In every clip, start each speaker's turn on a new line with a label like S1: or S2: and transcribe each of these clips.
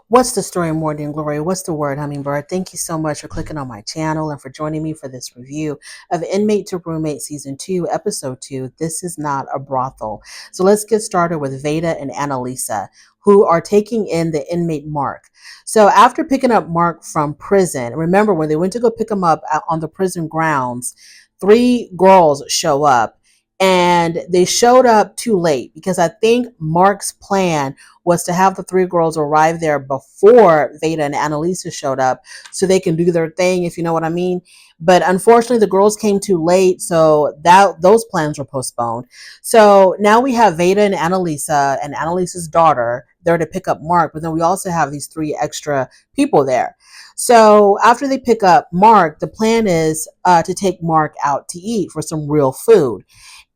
S1: What's the story, Morning Glory? What's the word, Hummingbird? Thank you so much for clicking on my channel and for joining me for this review of Inmate to Roommate Season 2, Episode 2, This Is Not a Brothel. So let's get started with Veda and Annalisa, who are taking in the inmate Mark. So after picking up Mark from prison, remember when they went to go pick him up on the prison grounds, three girls show up. And they showed up too late because I think Mark's plan was to have the three girls arrive there before Veda and Annalisa showed up so they can do their thing, if you know what I mean. But unfortunately, the girls came too late, so that those plans were postponed. So now we have Veda and Annalisa's daughter there to pick up Mark, but then we also have these three extra people there. So after they pick up Mark, the plan is to take Mark out to eat for some real food.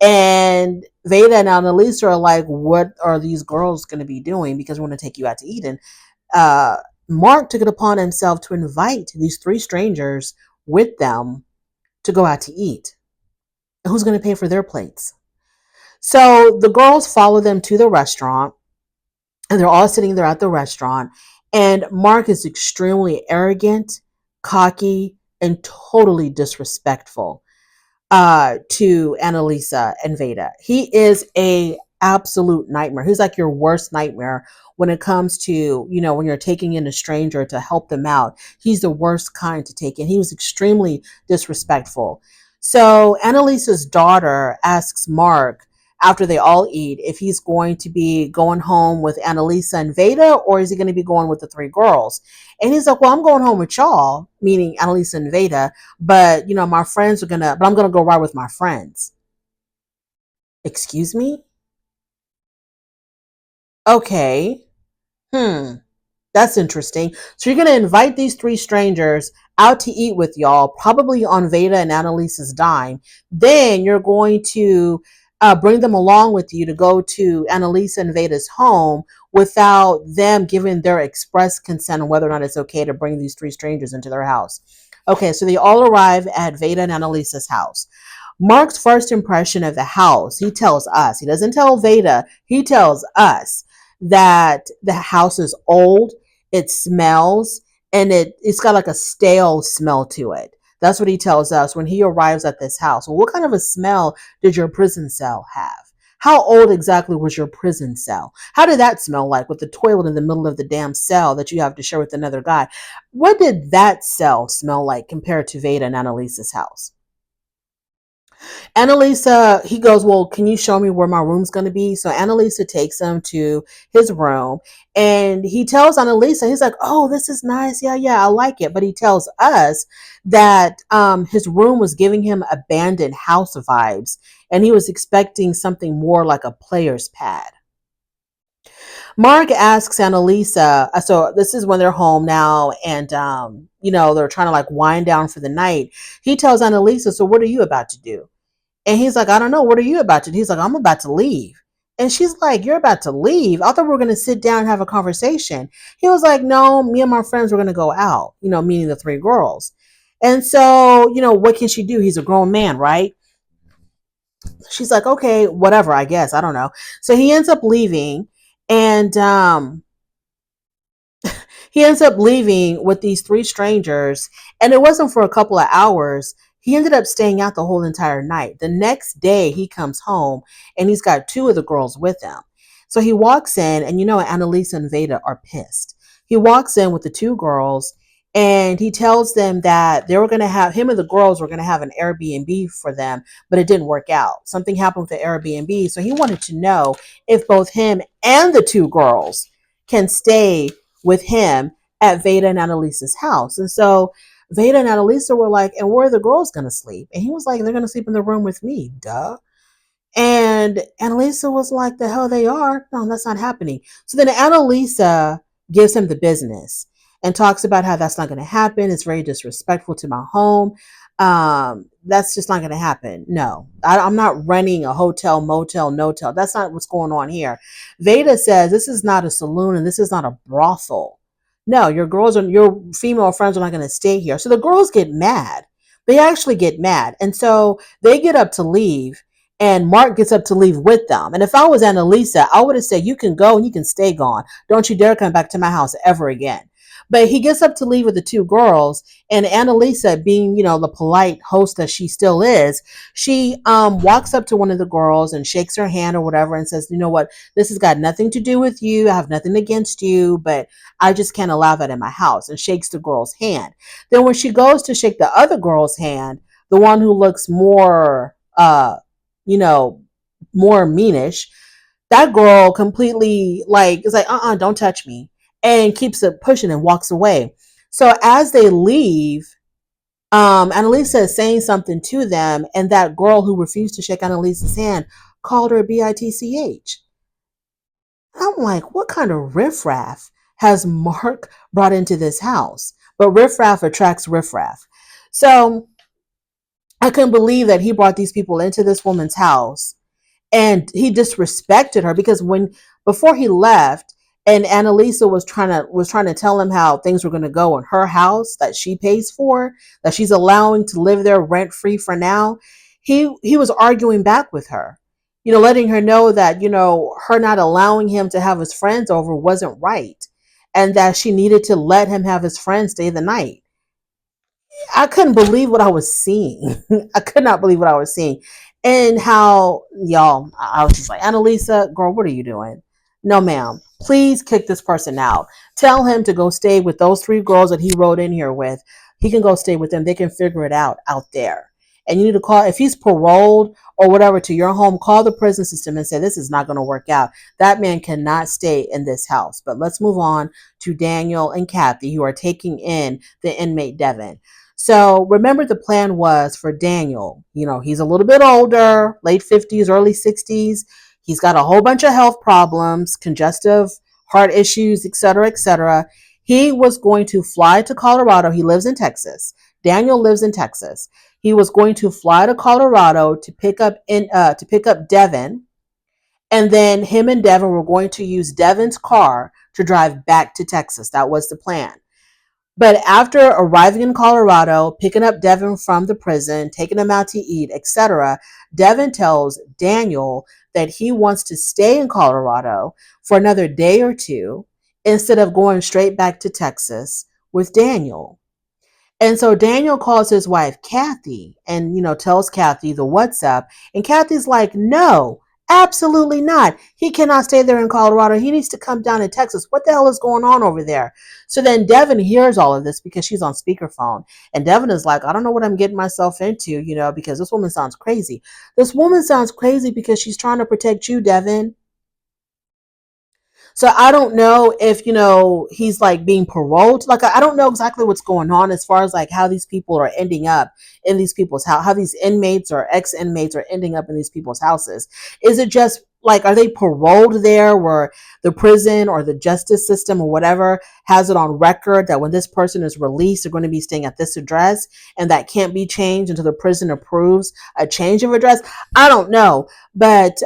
S1: And Veda and Annalisa are like, what are these girls going to be doing? Because we want to take you out to eat. And Mark took it upon himself to invite these three strangers with them to go out to eat. And who's going to pay for their plates? So the girls follow them to the restaurant, and they're all sitting there at the restaurant. And Mark is extremely arrogant, cocky, and totally disrespectful to Annalisa and Veda. He is a absolute nightmare. He's like your worst nightmare when it comes to, when you're taking in a stranger to help them out. He's the worst kind to take in. He was extremely disrespectful. So Annalisa's daughter asks Mark after they all eat if he's going to be going home with Annalisa and Veda, or is he going to be going with the three girls? And he's like, well, I'm going home with y'all, meaning Annalisa and Veda, but my friends but I'm going to go ride with my friends. Excuse me? Okay. That's interesting. So you're going to invite these three strangers out to eat with y'all, probably on Veda and Annalisa's dime. Then you're going to bring them along with you to go to Annalisa and Veda's home without them giving their express consent on whether or not it's okay to bring these three strangers into their house. Okay, so they all arrive at Veda and Annalisa's house. Mark's first impression of the house, he tells us, he doesn't tell Veda, he tells us that the house is old, it smells, and it's got like a stale smell to it. That's what he tells us when he arrives at this house. Well, what kind of a smell did your prison cell have? How old exactly was your prison cell? How did that smell like with the toilet in the middle of the damn cell that you have to share with another guy? What did that cell smell like compared to Veda and Annalisa's house? Annalisa, he goes, well, can you show me where my room's going to be? So Annalisa takes him to his room, and he tells Annalisa, he's like, oh, this is nice. Yeah, I like it. But he tells us that his room was giving him abandoned house vibes, and he was expecting something more like a player's pad. Mark asks Annalisa, so this is when they're home now, and they're trying to like wind down for the night. He tells Annalisa, so what are you about to do? And he's like, I don't know. What are you about to do? He's like, I'm about to leave. And she's like, you're about to leave? I thought we were going to sit down and have a conversation. He was like, no, me and my friends were going to go out, meaning the three girls. And so, what can she do? He's a grown man, right? She's like, okay, whatever, I guess. I don't know. So he ends up leaving, and he ends up leaving with these three strangers. And it wasn't for a couple of hours. He ended up staying out the whole entire night. The next day, he comes home and he's got two of the girls with him. So he walks in, and Annalisa and Veda are pissed. He walks in with the two girls, and he tells them that they were going to have him and the girls were going to have an Airbnb for them, but it didn't work out. Something happened with the Airbnb. So he wanted to know if both him and the two girls can stay with him at Veda and Annalisa's house. And so Veda and Annalisa were like, and where are the girls going to sleep? And he was like, they're going to sleep in the room with me, duh. And Annalisa was like, the hell they are? No, that's not happening. So then Annalisa gives him the business and talks about how that's not going to happen. It's very disrespectful to my home. That's just not going to happen. No, I'm not renting a hotel, motel, no-tel. That's not what's going on here. Veda says this is not a saloon and this is not a brothel. No, your female friends are not going to stay here. So the girls get mad. They actually get mad. And so they get up to leave. and Mark gets up to leave with them. And if I was Annalisa, I would have said, you can go and you can stay gone. Don't you dare come back to my house ever again. But he gets up to leave with the two girls, and Annalisa, being, the polite host that she still is, she walks up to one of the girls and shakes her hand or whatever and says, you know what, this has got nothing to do with you. I have nothing against you, but I just can't allow that in my house, and shakes the girl's hand. Then when she goes to shake the other girl's hand, the one who looks more you know, more meanish, that girl completely like is like, don't touch me, and keeps it pushing and walks away. So as they leave, Annalisa is saying something to them, and that girl who refused to shake Annalisa's hand called her bitch. I'm like, what kind of riffraff has Mark brought into this house? But riffraff attracts riffraff. So I couldn't believe that he brought these people into this woman's house, and he disrespected her, because when before he left, and Annalisa was trying to tell him how things were going to go in her house that she pays for, that she's allowing to live there rent free for now, he was arguing back with her, letting her know that her not allowing him to have his friends over wasn't right, and that she needed to let him have his friends stay the night. I couldn't believe what I was seeing. I could not believe what I was seeing. And how, y'all, I was just like, Annalisa, girl, what are you doing? No, ma'am. Please kick this person out. Tell him to go stay with those three girls that he rode in here with. He can go stay with them. They can figure it out there. And you need to call, if he's paroled or whatever to your home, call the prison system and say, this is not going to work out. That man cannot stay in this house. But let's move on to Daniel and Kathy, who are taking in the inmate Devin. So remember, the plan was for Daniel. He's a little bit older, late 50s, early 60s. He's got a whole bunch of health problems, congestive heart issues, etc., etc. He was going to fly to Colorado. He lives in Texas. Daniel lives in Texas. He was going to fly to Colorado to pick up Devin, and then him and Devin were going to use Devin's car to drive back to Texas. That was the plan. But after arriving in Colorado, picking up Devin from the prison, taking him out to eat, etc., Devin tells Daniel that he wants to stay in Colorado for another day or two instead of going straight back to Texas with Daniel. And so Daniel calls his wife, Kathy, and, tells Kathy the what's up. And Kathy's like, no, absolutely not. He cannot stay there in Colorado. He needs to come down to Texas. What the hell is going on over there? So then Devin hears all of this because she's on speakerphone. And Devin is like, I don't know what I'm getting myself into, because this woman sounds crazy. This woman sounds crazy because she's trying to protect you, Devin. So I don't know if, he's like being paroled. Like, I don't know exactly what's going on as far as like how these people are ending up in these people's house, how these inmates or ex-inmates are ending up in these people's houses. Is it just like, are they paroled there where the prison or the justice system or whatever has it on record that when this person is released, they're going to be staying at this address, and that can't be changed until the prison approves a change of address? I don't know. But,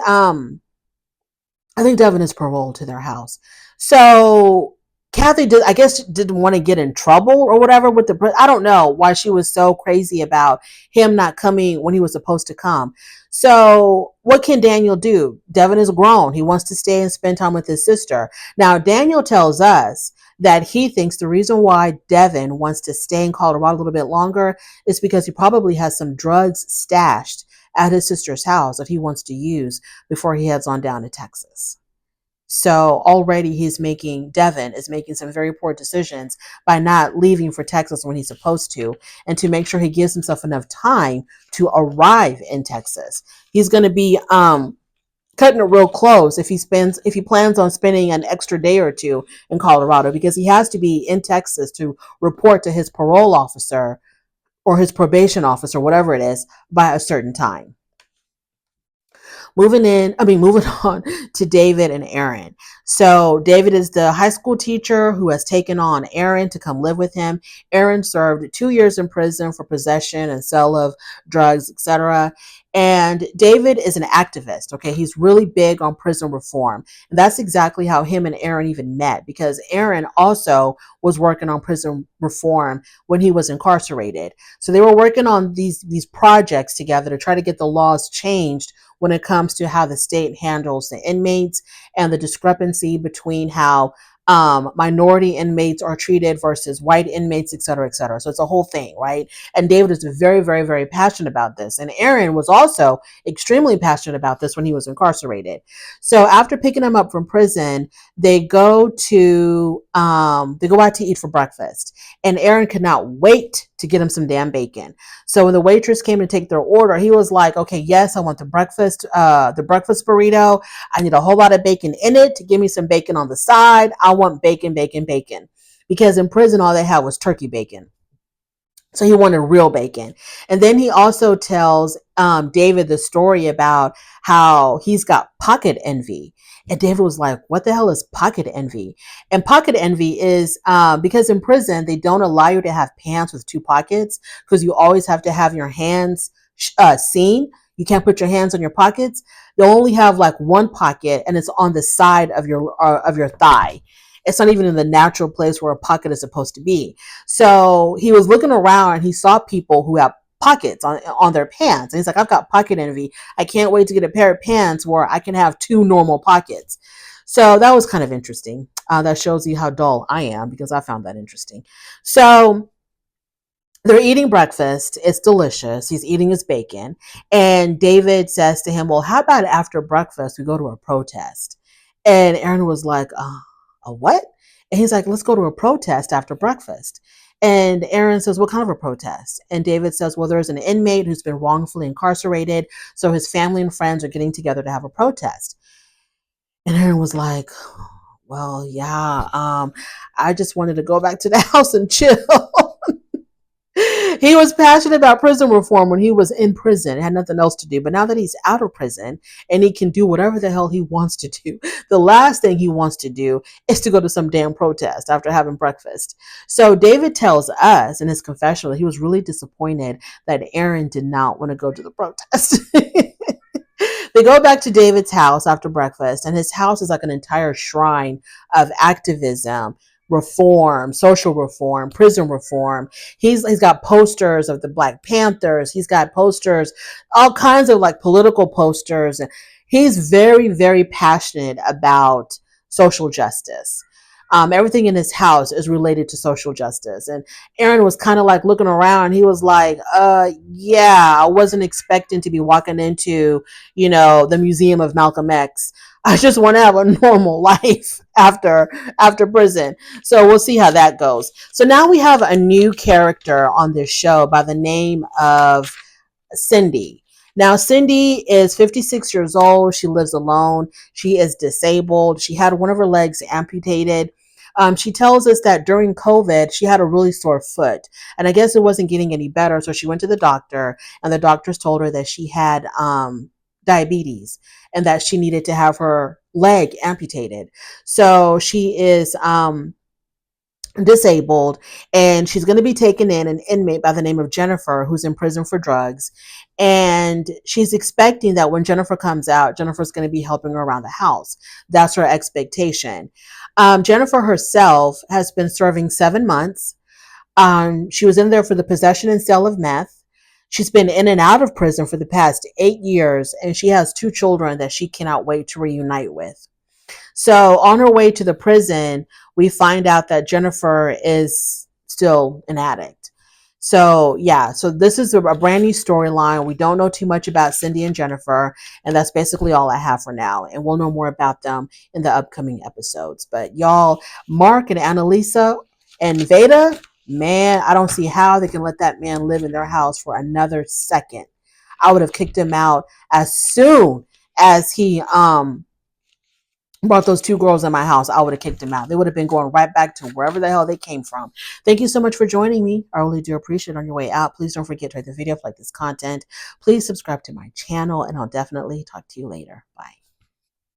S1: I think Devin is paroled to their house. So Kathy I guess, didn't want to get in trouble or whatever with I don't know why she was so crazy about him not coming when he was supposed to come. So what can Daniel do? Devin is grown. He wants to stay and spend time with his sister. Now, Daniel tells us that he thinks the reason why Devin wants to stay in Colorado a little bit longer is because he probably has some drugs stashed at his sister's house that he wants to use before he heads on down to Texas. So already Devin is making some very poor decisions by not leaving for Texas when he's supposed to, and to make sure he gives himself enough time to arrive in Texas. He's going to be cutting it real close if he plans on spending an extra day or two in Colorado, because he has to be in Texas to report to his parole officer or his probation officer, whatever it is, by a certain time. Moving on to David and Aaron. So David is the high school teacher who has taken on Aaron to come live with him. Aaron served 2 years in prison for possession and sale of drugs, etc. And David is an activist. Okay, he's really big on prison reform. And that's exactly how him and Aaron even met, because Aaron also was working on prison reform when he was incarcerated. So they were working on these projects together to try to get the laws changed when it comes to how the state handles the inmates and the discrepancy between how minority inmates are treated versus white inmates, et cetera, et cetera. So it's a whole thing, right? And David is very, very, very passionate about this. And Aaron was also extremely passionate about this when he was incarcerated. So after picking him up from prison, they go out to eat for breakfast. And Aaron could not wait to get him some damn bacon. So when the waitress came to take their order, he was like, okay, yes, I want the breakfast burrito. I need a whole lot of bacon in it. Give me some bacon on the side. I want bacon, bacon, bacon. Because in prison, all they had was turkey bacon. So he wanted real bacon. And then he also tells David the story about how he's got pocket envy. And David was like, what the hell is pocket envy? And pocket envy is because in prison, they don't allow you to have pants with two pockets, because you always have to have your hands seen. You can't put your hands on your pockets. They only have like one pocket, and it's on the side of your thigh. It's not even in the natural place where a pocket is supposed to be. So he was looking around and he saw people who have pockets on their pants. And he's like, I've got pocket envy. I can't wait to get a pair of pants where I can have two normal pockets. So that was kind of interesting. That shows you how dull I am, because I found that interesting. So they're eating breakfast. It's delicious. He's eating his bacon. And David says to him, well, how about after breakfast, we go to a protest? And Aaron was like, a what? And he's like, let's go to a protest after breakfast. And Aaron says, what kind of a protest? And David says, well, there's an inmate who's been wrongfully incarcerated. So his family and friends are getting together to have a protest. And Aaron was like, well, yeah, I just wanted to go back to the house and chill. He was passionate about prison reform when he was in prison, had nothing else to do. But now that he's out of prison and he can do whatever the hell he wants to do, the last thing he wants to do is to go to some damn protest after having breakfast. So David tells us in his confessional that he was really disappointed that Aaron did not want to go to the protest. They go back to David's house after breakfast, and his house is like an entire shrine of activism, reform, social reform, prison reform. He's got posters of the Black Panthers. He's got posters, all kinds of like political posters. He's very, very passionate about social justice. Everything in his house is related to social justice. And Aaron was kind of like looking around. He was like, yeah, I wasn't expecting to be walking into, the Museum of Malcolm X. I just want to have a normal life after prison. So we'll see how that goes. So now we have a new character on this show by the name of Cindy. Now, Cindy is 56 years old. She lives alone. She is disabled. She had one of her legs amputated. She tells us that during COVID, she had a really sore foot. And I guess it wasn't getting any better. So she went to the doctor, and the doctors told her that she had diabetes and that she needed to have her leg amputated. So she is disabled, and she's going to be taken in an inmate by the name of Jennifer, who's in prison for drugs. And she's expecting that when Jennifer comes out, Jennifer's going to be helping her around the house. That's her expectation. Jennifer herself has been serving 7 months. She was in there for the possession and sale of meth. She's been in and out of prison for the past 8 years, and she has 2 children that she cannot wait to reunite with. So on her way to the prison, we find out that Jennifer is still an addict. So yeah, so this is a brand new storyline. We don't know too much about Cindy and Jennifer, and that's basically all I have for now. And we'll know more about them in the upcoming episodes. But y'all, Mark and Annalisa and Veda, man, I don't see how they can let that man live in their house for another second. I would have kicked him out as soon as he brought those 2 girls in my house. I would have kicked them out. They would have been going right back to wherever the hell they came from. Thank you so much for joining me. I really do appreciate it. On your way out, please don't forget to rate the video if you like this content. Please subscribe to my channel, and I'll definitely talk to you later. Bye.